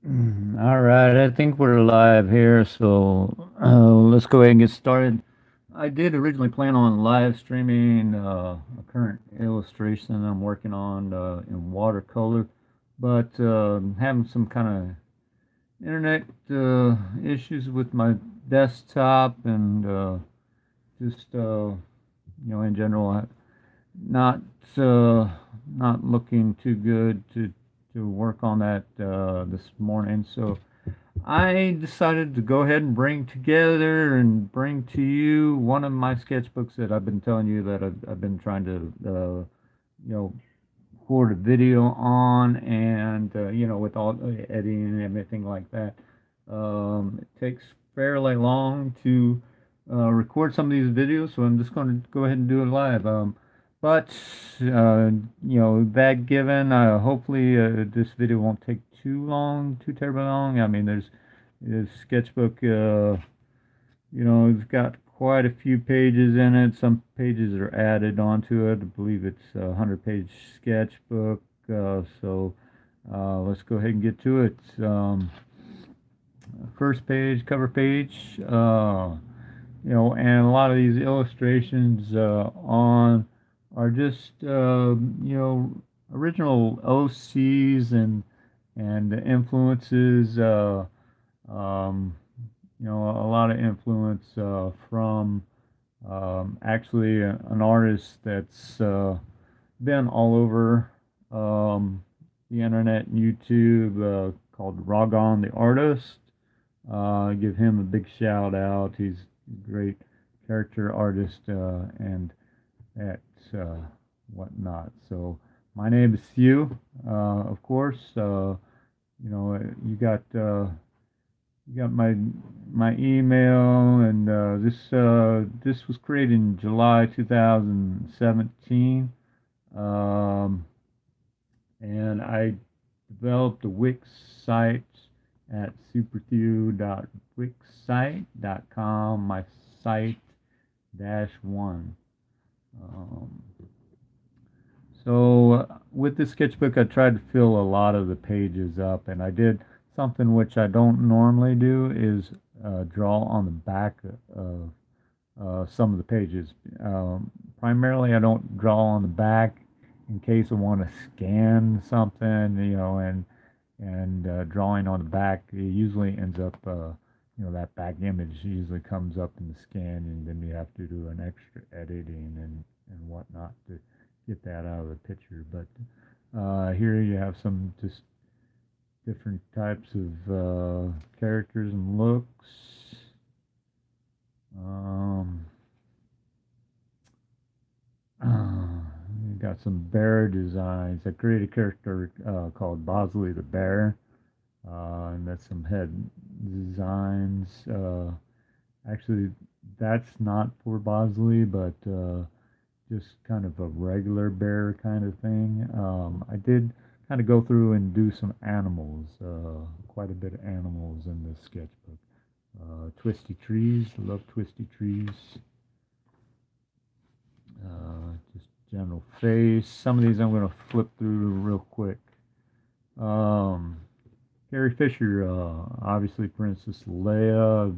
All right, I think we're live here, so let's go ahead and get started. I did originally plan on live streaming a current illustration I'm working on in watercolor, but having some kind of internet issues with my desktop and just in general, not uh, not looking too good to work on that this morning. So I decided to go ahead and bring together and bring to you one of my sketchbooks that I've been telling you that I've been trying to, you know, record a video on, and with all the editing and everything like that. It takes fairly long to record some of these videos, so I'm just going to go ahead and do it live. But that given, hopefully this video won't take too long, too terribly long. I mean, there's sketchbook. It's got quite a few pages in it. Some pages are added onto it. I believe it's a 100-page sketchbook. So let's go ahead and get to it. First page, cover page. And a lot of these illustrations on are just original OCs and influences. Um, a lot of influence from actually an artist that's been all over the internet and YouTube called Ragon the Artist. Give him a big shout out. He's a great character artist and at whatnot. So my name is Hugh, of course. You got my email, and this was created in July 2017, and I developed a Wix site at superthew.wixsite.com. My site dash one. Um, so with this sketchbook, I tried to fill a lot of the pages up, and I did something which I don't normally do is draw on the back of some of the pages. Primarily, I don't draw on the back in case I want to scan something, and drawing on the back it usually ends up, that back image usually comes up in the scan, and then you have to do an extra editing and whatnot to get that out of the picture. But here you have some just different types of characters and looks. Um, you got some bear designs. I created a character called Bosley the Bear, and that's some head designs. Actually, that's not for Bosley, but just kind of a regular bear kind of thing. I did kind of go through and do some animals, quite a bit of animals in this sketchbook. Twisty trees, love twisty trees. Just general face. Some of these I'm going to flip through real quick. Um, Carrie Fisher, obviously Princess Leia,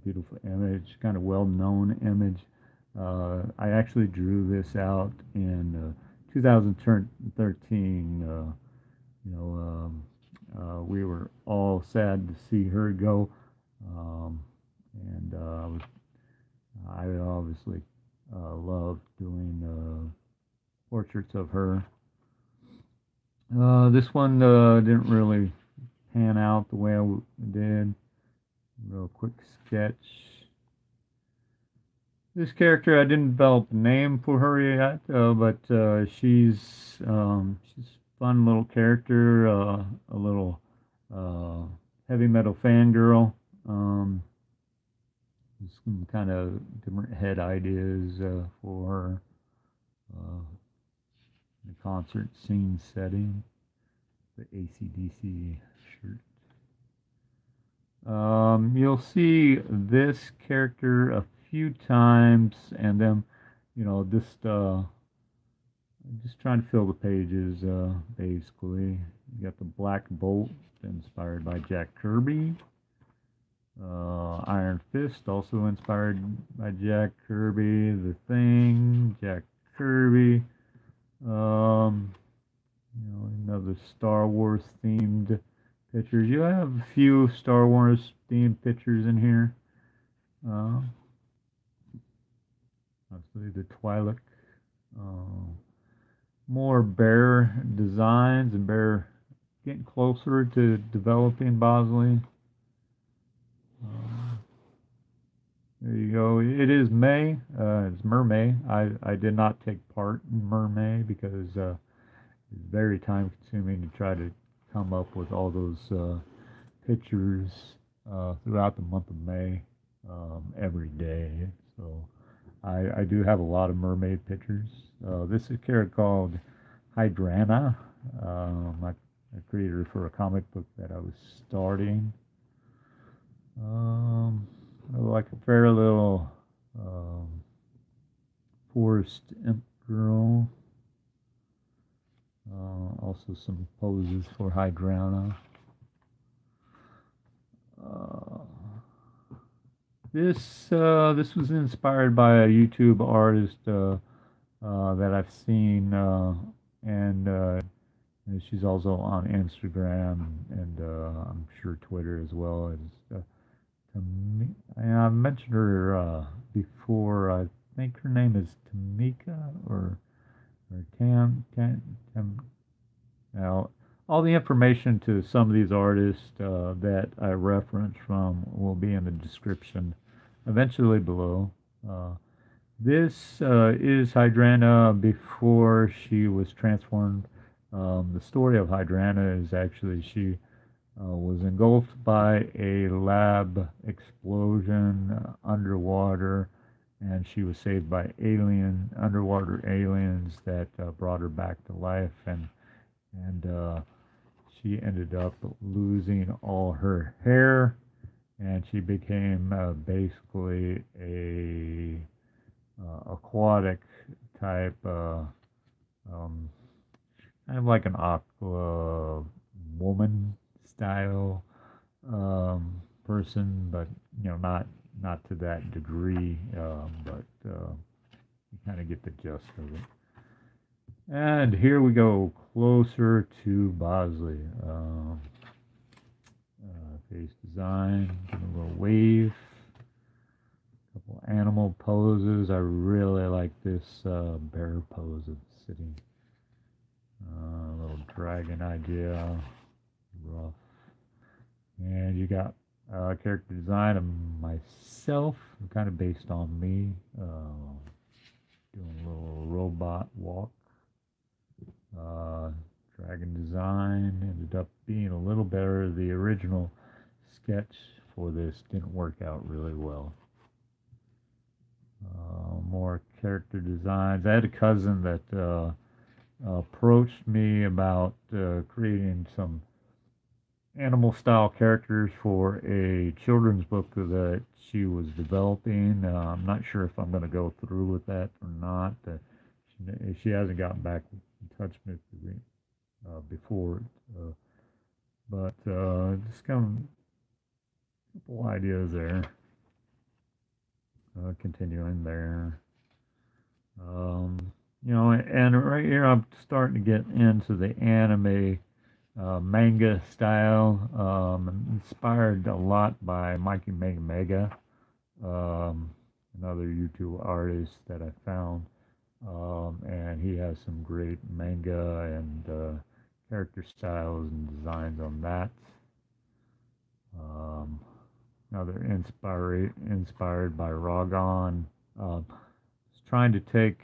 beautiful image, kind of well-known image. I actually drew this out in 2013. We were all sad to see her go, um, and I obviously love doing portraits of her. This one didn't really pan out the way I did. Real quick sketch. This character, I didn't develop a name for her yet, but she's a fun little character, a little uh, heavy metal fangirl. Some kind of different head ideas for her. The concert scene setting, the ACDC shirt. You'll see this character a few times, and then, just trying to fill the pages, basically. You got the Black Bolt, inspired by Jack Kirby. Iron Fist, also inspired by Jack Kirby. The Thing, Jack Kirby. Another Star Wars themed pictures. You have a few Star Wars themed pictures in here. Obviously the Twi'lek. More bear designs and bear getting closer to developing Bosley. There you go. It is May. It's Mermay. I did not take part in Mermay because it's very time consuming to try to come up with all those pictures throughout the month of May every day. So I do have a lot of mermaid pictures. This is a character called Hydrana. I created her for a comic book that I was starting. Like a fair little forest imp girl. Also some poses for Hydrana. This was inspired by a YouTube artist that I've seen, and she's also on Instagram and I'm sure Twitter as well. I've mentioned her before. I think her name is Tamika or Tam. Now, all the information to some of these artists that I reference from will be in the description eventually below. This is Hydrana before she was transformed. The story of Hydrana is actually she was engulfed by a lab explosion underwater, and she was saved by underwater aliens that brought her back to life, and she ended up losing all her hair, and she became basically a aquatic type, kind of like an aqua woman style person, but not to that degree, but you kind of get the gist of it. And here we go closer to Bosley. Face design, give a little wave, couple animal poses. I really like this bear pose of sitting. A little dragon idea, rough. And you got character design of myself, kind of based on me, doing a little robot walk. Dragon design ended up being a little better. The original sketch for this didn't work out really well. More character designs. I had a cousin that approached me about creating some animal style characters for a children's book that she was developing. I'm not sure if I'm going to go through with that or not. She hasn't gotten back in touch with me before, but just kind of a couple ideas there. Continuing there. And right here I'm starting to get into the anime manga style, inspired a lot by Mikey Mega Mega, another YouTube artist that I found, and he has some great manga and character styles and designs on that. Another inspired by Ragon. Trying to take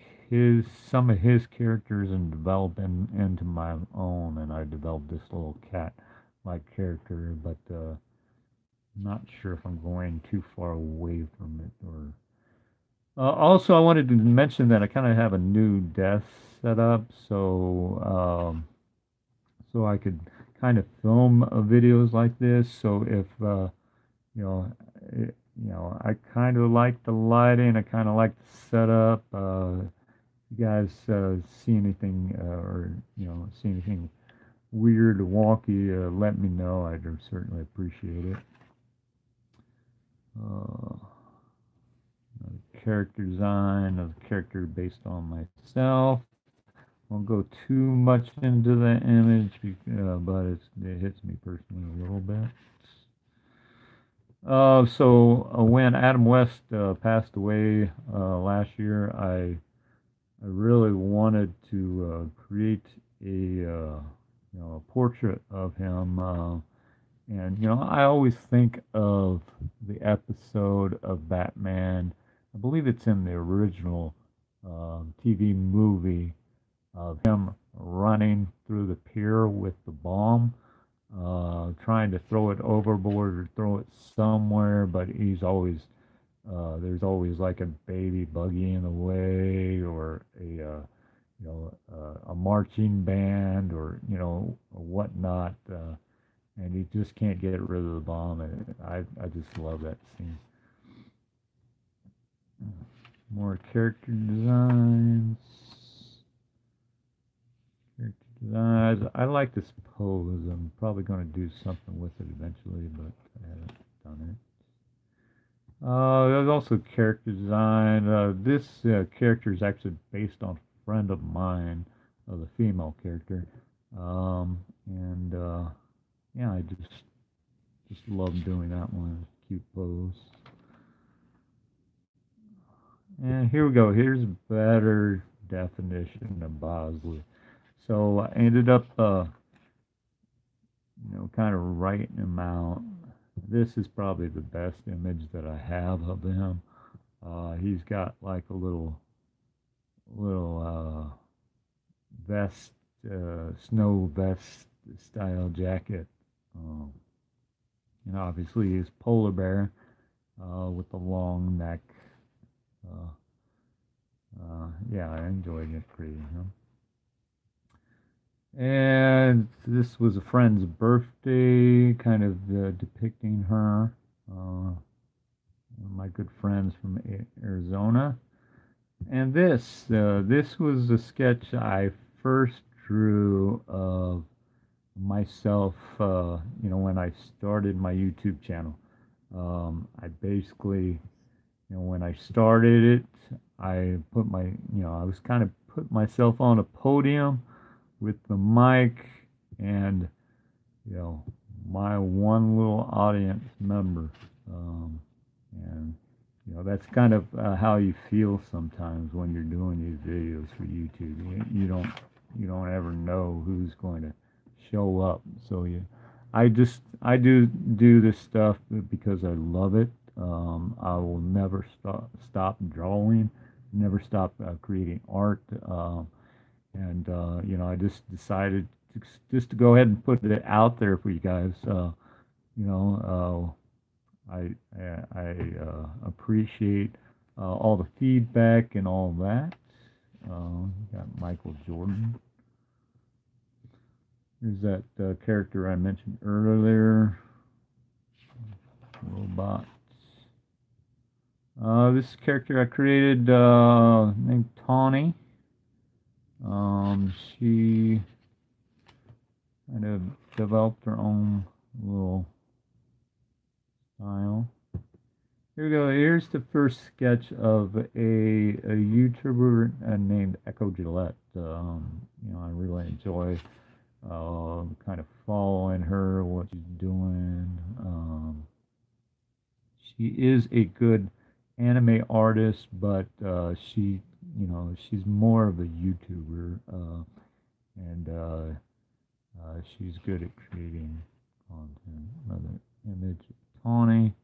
some of his characters and develop into my own, and I developed this little cat-like character, but not sure if I'm going too far away from it. Or also, I wanted to mention that I kind of have a new desk set up, so I could kind of film videos like this. So if I kind of like the lighting, I kind of like the setup. You guys see anything or see anything weird, wonky, let me know. I'd certainly appreciate it. Uh, Character design of the character based on myself. Won't go too much into the image, but it hits me personally a little bit. So when Adam West passed away last year, I really wanted to create a portrait of him. And I always think of the episode of Batman. I believe it's in the original TV movie of him running through the pier with the bomb, trying to throw it overboard or throw it somewhere, but there's always like a baby buggy in the way, or a marching band, or whatnot, and he just can't get rid of the bomb. And I just love that scene. More character designs. I like this pose. I'm probably going to do something with it eventually, but I haven't done it. There's also character design. This character is actually based on a friend of mine, the female character, and yeah, I just love doing that one. Cute pose. And here we go. Here's better definition of Bosley. So I ended up, kind of writing him out. This is probably the best image that I have of him. He's got like a little vest, snow vest style jacket. And obviously he's polar bear with the long neck. Yeah, I enjoyed it creating him. And this was a friend's birthday, kind of depicting her. One of my good friends from Arizona. And this was a sketch I first drew of myself, when I started my YouTube channel. I basically, when I started it, I was kind of put myself on a podium with the mic and, my one little audience member. And, that's kind of how you feel sometimes when you're doing these videos for YouTube. You don't ever know who's going to show up. So I do this stuff because I love it. I will never stop drawing, never stop creating art. And I just decided to go ahead and put it out there for you guys. I appreciate all the feedback and all that. Got Michael Jordan. There's that character I mentioned earlier. Robot. This character I created named Tawny. She kind of developed her own little style. Here we go. Here's the first sketch of a YouTuber named Gillette. I really enjoy kind of following her, what she's doing. She is a good anime artist, but she's more of a YouTuber, and she's good at creating content. Another image of Tawny.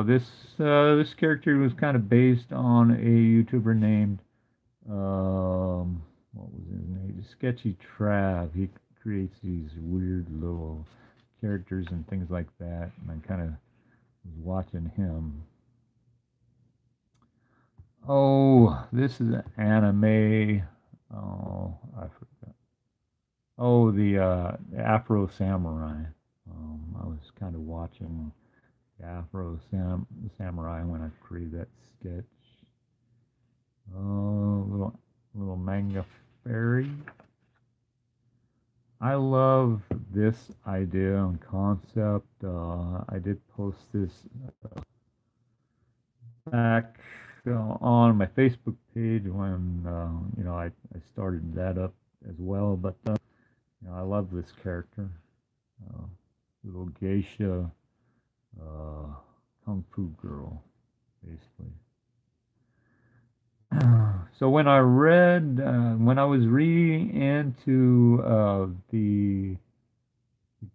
This character was kind of based on a YouTuber named what was his name? Sketchy Trav. He creates these weird little characters and things like that, and I kind of was watching him. Oh, this is an anime. Oh, I forgot. Oh, the Afro Samurai. I was kind of watching the Afro Samurai when I created that sketch. Oh, little manga fairy. I love this idea and concept. I did post this back on my Facebook page when I started that up as well. But I love this character, uh, little geisha kung fu girl, basically. So when I was reading into the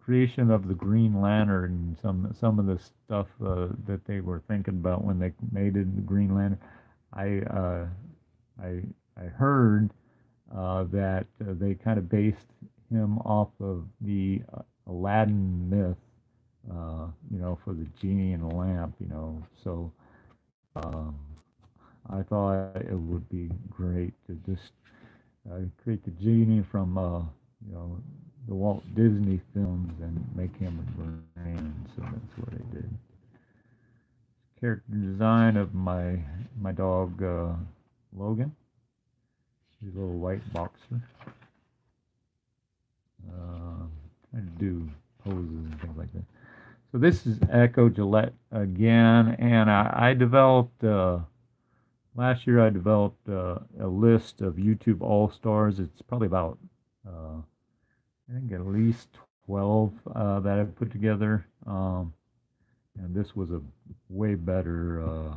creation of the Green Lantern and some of the stuff that they were thinking about when they made it the Green Lantern, I I I heard that they kind of based him off of the Aladdin myth, for the genie in the lamp, So um, I thought it would be great to just create the genie from you know the Walt Disney films and make him a brand. So that's what I did. Character design of my dog Logan. He's a little white boxer. Trying to do poses and things like that. So this is Echo Gillette again, and I developed last year. I developed a list of YouTube All Stars. It's probably about I think at least 12 that I put together. And this was a way better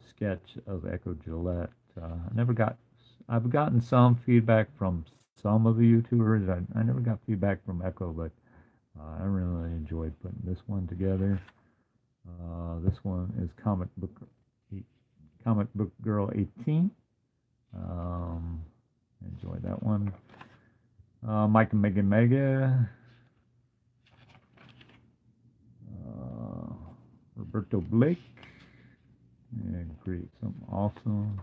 sketch of Echo Gillette. I never got. I've gotten some feedback from some of the YouTubers. I never got feedback from Echo, but I really enjoyed putting this one together. This one is Comic Book Girl 18. Enjoy that one. Mike and Mega. Roberto Blake. And create something awesome.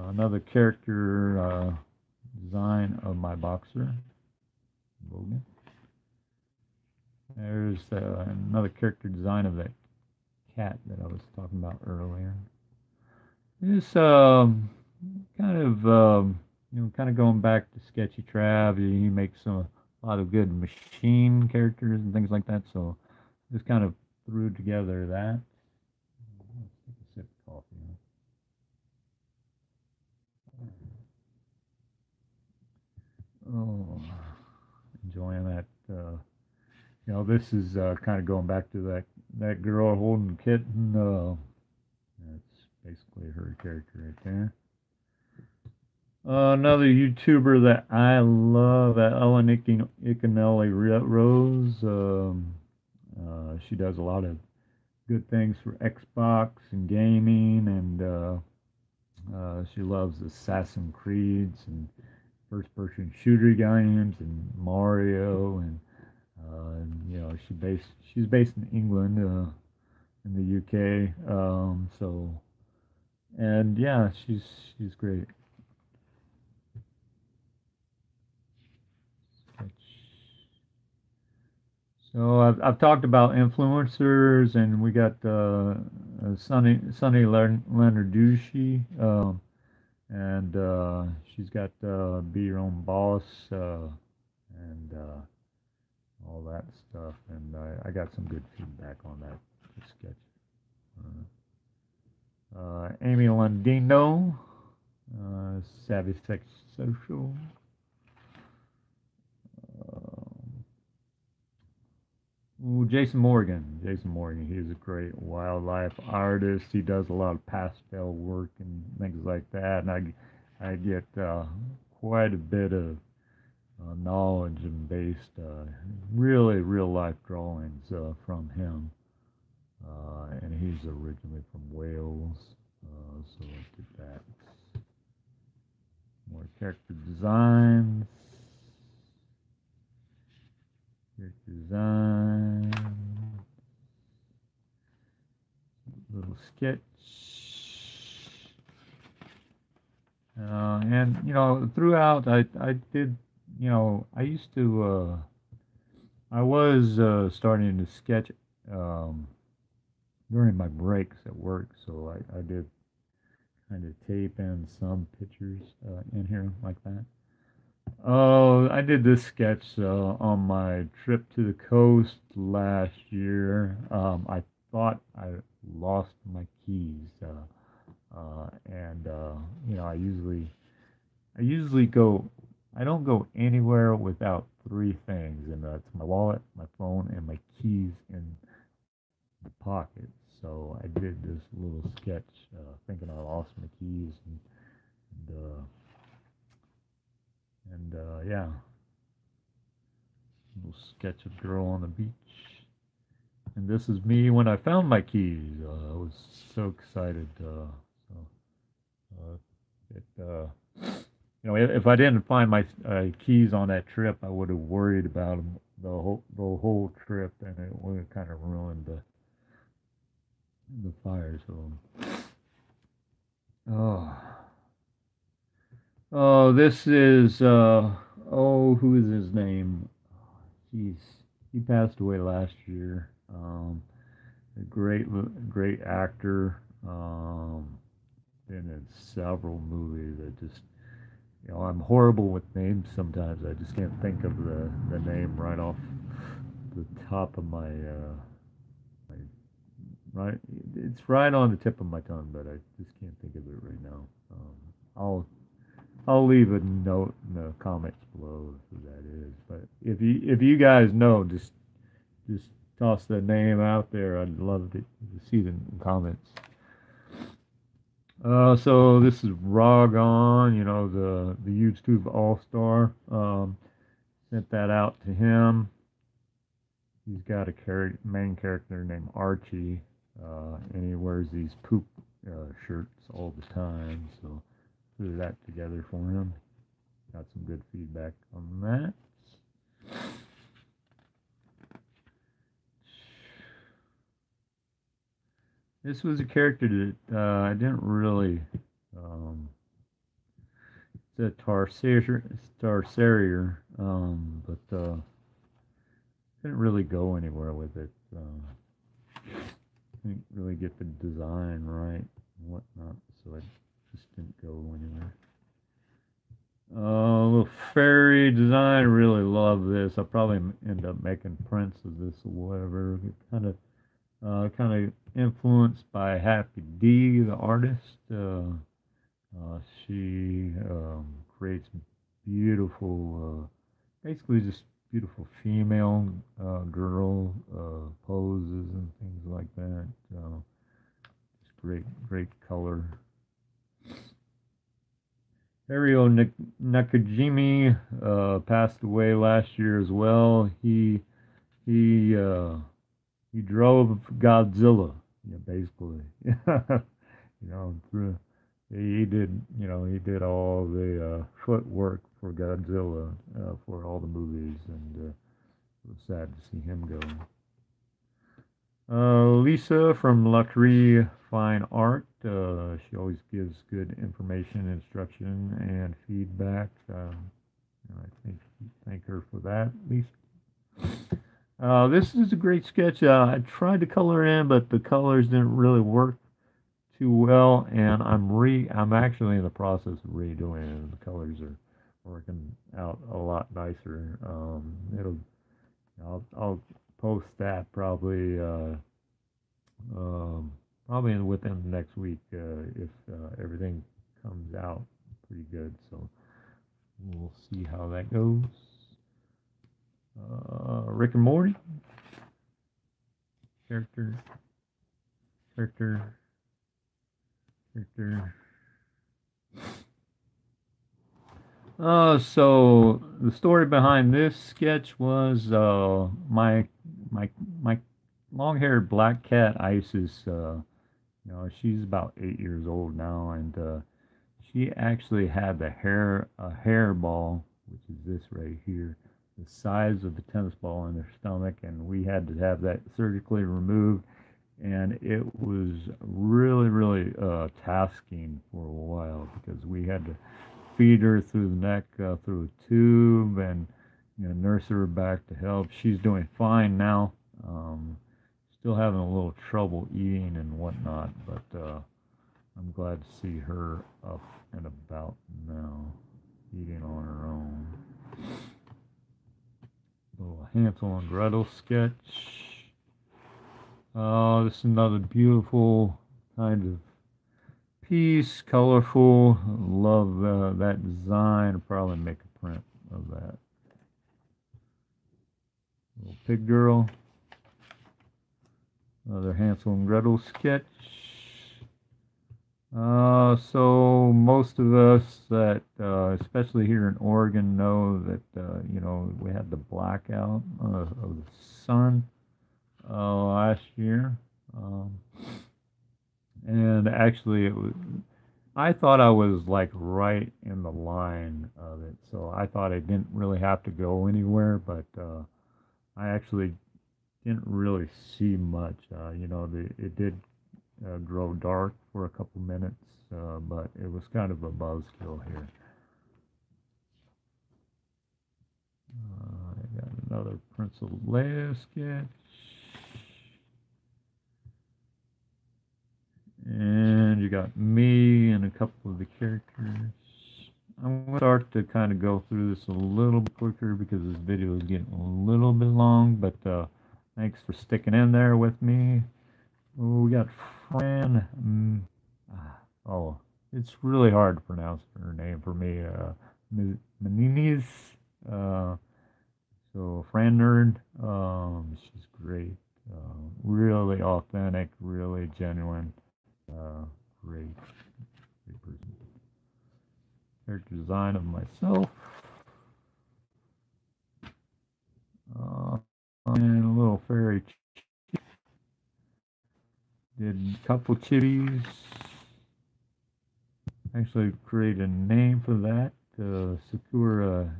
Another character design of my boxer, Logan. There's another character design of that cat that I was talking about earlier. This kind of going back to Sketchy Trav. He makes a lot of good machine characters and things like that. So just kind of threw together that. Let's take a sip of coffee. Oh, enjoying that. This is kind of going back to that girl holding the kitten. That's basically her character right there. Another YouTuber that I love, Ellen Icklenellierose. She does a lot of good things for Xbox and gaming, and she loves Assassin's Creeds and first-person shooter games and Mario, and she's based in England, in the UK. And yeah, she's great. So I've talked about influencers, and we got Sunny Lenarduzzi, and she's got Be Your Own Boss, and all that stuff. And I got some good feedback on that sketch. Amy Lundino, Savvy Sex Social. Ooh, Jason Morgan. Jason Morgan, he's a great wildlife artist. He does a lot of pastel work and things like that. And I get quite a bit of knowledge and based, really real life drawings from him. And he's originally from Wales, so I did that. More character designs. Character design. Little sketch. And throughout I did, I used to I was starting to sketch during my breaks at work, so I did kind of tape in some pictures in here like that. Oh, I did this sketch on my trip to the coast last year. I thought I lost my keys, and you know, I usually go. I don't go anywhere without three things, and that's my wallet, my phone, and my keys in the pocket. So I did this little sketch, thinking I lost my keys, and yeah, little sketch of girl on the beach. And this is me when I found my keys. I was so excited. Uh, it, you know, if I didn't find my keys on that trip, I would have worried about them the whole trip, and it would have kind of ruined the fire. So, oh, oh, this is oh, who is his name? Jeez, he passed away last year. A great actor. Been in several movies. I just, you know, I'm horrible with names sometimes. I just can't think of the name right off the top of my right. It's right on the tip of my tongue, but I just can't think of it right now. I'll I'll leave a note in the comments below who that is. But if you guys know, just toss the name out there. I'd love to see the comments. So this is Ragon, you know, the YouTube All Star. Sent that out to him. He's got a main character named Archie, and he wears these poop shirts all the time. So threw that together for him. Got some good feedback on that. This was a character that I didn't really. Um, it's a Tarsaria, but didn't really go anywhere with it. Didn't really get the design right and whatnot, so I just didn't go anywhere. Little fairy design. I really love this. I'll probably end up making prints of this or whatever. It kind of influenced by Happy D, the artist. She creates beautiful, basically just beautiful female girl poses and things like that. Just great color. Hario Nakajimi passed away last year as well. He he drove Godzilla, yeah, basically. You know, he did, you know, he did all the footwork for Godzilla for all the movies, and it was sad to see him go. Lisa from Luxury Fine Art. She always gives good information, instruction, and feedback. I thank her for that, Lisa. This is a great sketch. I tried to color in, but the colors didn't really work too well, and I'm actually in the process of redoing it, and the colors are working out a lot nicer. I'll post that probably within the next week if everything comes out pretty good. So we'll see how that goes. Rick and Morty character. So the story behind this sketch was my long-haired black cat Isis. You know, she's about 8 years old now, and she actually had a hairball, which is this right here, the size of a tennis ball in her stomach, and we had to have that surgically removed. And it was really tasking for a while because we had to feed her through the neck through a tube, and you know, nurse her back to health. She's doing fine now. Still having a little trouble eating and whatnot, but I'm glad to see her up and about now, eating on her own. Little Hansel and Gretel sketch. This is another beautiful kind of piece, colorful. Love that design. I'll probably make a print of that. Little pig girl. Another Hansel and Gretel sketch. So most of us that, especially here in Oregon, know that we had the blackout of the sun last year, and actually I thought I was like right in the line of it, so I thought I didn't really have to go anywhere, but I actually didn't really see much. It did grow dark for a couple minutes, but it was kind of a buzzkill here. I got another Princess Leia sketch. And you got me and a couple of the characters. I'm going to start to kind of go through this a little bit quicker because this video is getting a little bit long, but thanks for sticking in there with me. We got Fran. It's really hard to pronounce her name for me. Menese. So Fran Nerd. She's great. Really authentic. Really genuine. Great person. Character design of myself. And a little fairy. Did a couple chitties. Actually created a name for that. Sakura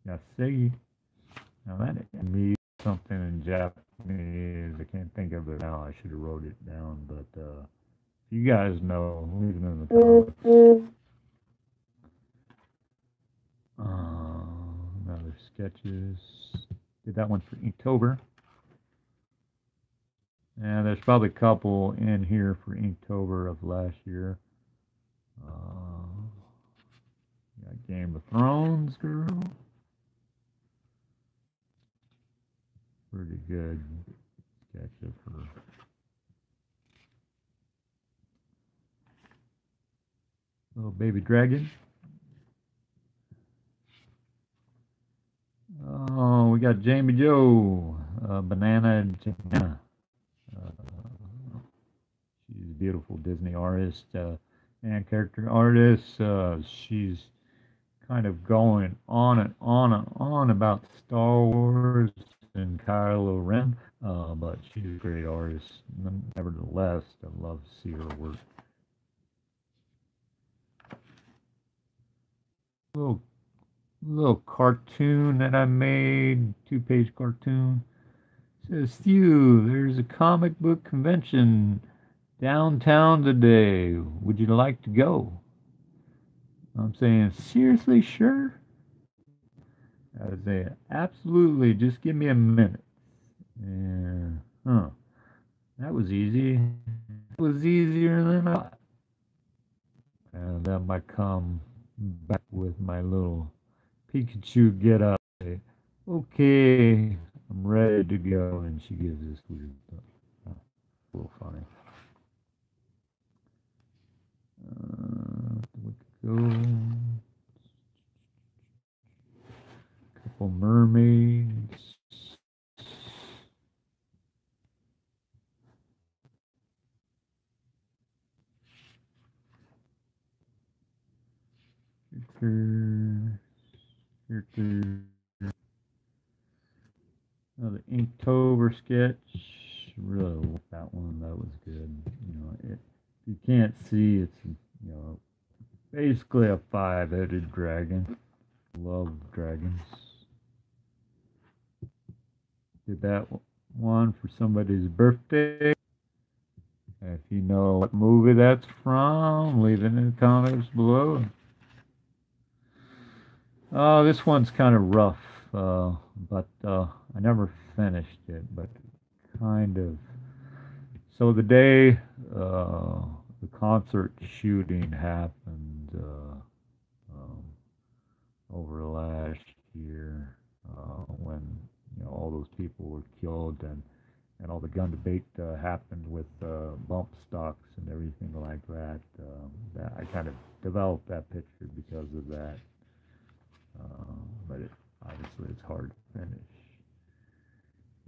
Yasegi. Now that means something in Japanese. I can't think of it now. I should have wrote it down, but if you guys know, leave it in the comments. Another sketches. Did that one for Inktober. And there's probably a couple in here for Inktober of last year. Got Game of Thrones girl. Pretty good sketch of her. Little baby dragon. Oh, we got Jamie Joe, Banana Jana. She's a beautiful Disney artist and character artist. She's kind of going on and on and on about Star Wars and Kylo Ren, but she's a great artist. Nevertheless, I love to see her work. Little cartoon that I made, 2-page cartoon. It says, Stu, there's a comic book convention downtown today. Would you like to go? I'm saying, seriously, sure? I was saying, absolutely, just give me a minute. And, that was easy. It was easier than I thought. And then I come back with my little Pikachu get up. Say, okay, I'm ready to go. And she gives this weird stuff. A little funny. Go. Couple mermaids. Character. Another Inktober sketch. Really like that one. That was good. You can't see, it's basically a 5-headed dragon. Love dragons. Did that one for somebody's birthday. If you know what movie that's from, leave it in the comments below. Oh, this one's kind of rough, but I never finished it, but kind of. So the day the concert shooting happened over last year when all those people were killed and all the gun debate happened with bump stocks and everything like that. That I kind of developed that picture because of that. But obviously it's hard to finish.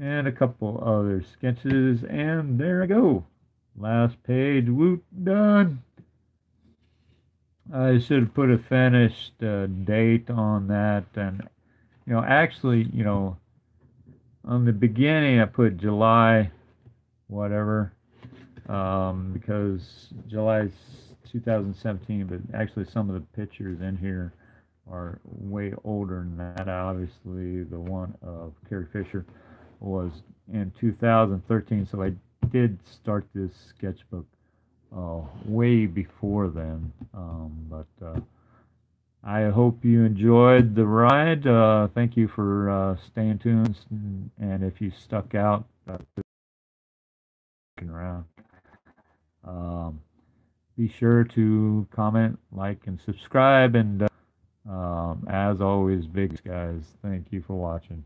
And a couple other sketches, and there I go. Last page, woot, done. I should have put a finished date on that, and actually, on the beginning I put July, whatever, because July's 2017, but actually some of the pictures in here are way older than that. Obviously, the one of Carrie Fisher was in 2013, so I did start this sketchbook way before then. But I hope you enjoyed the ride. Thank you for staying tuned, and if you stuck out, around. Be sure to comment, like, and subscribe, and as always, big guys, thank you for watching.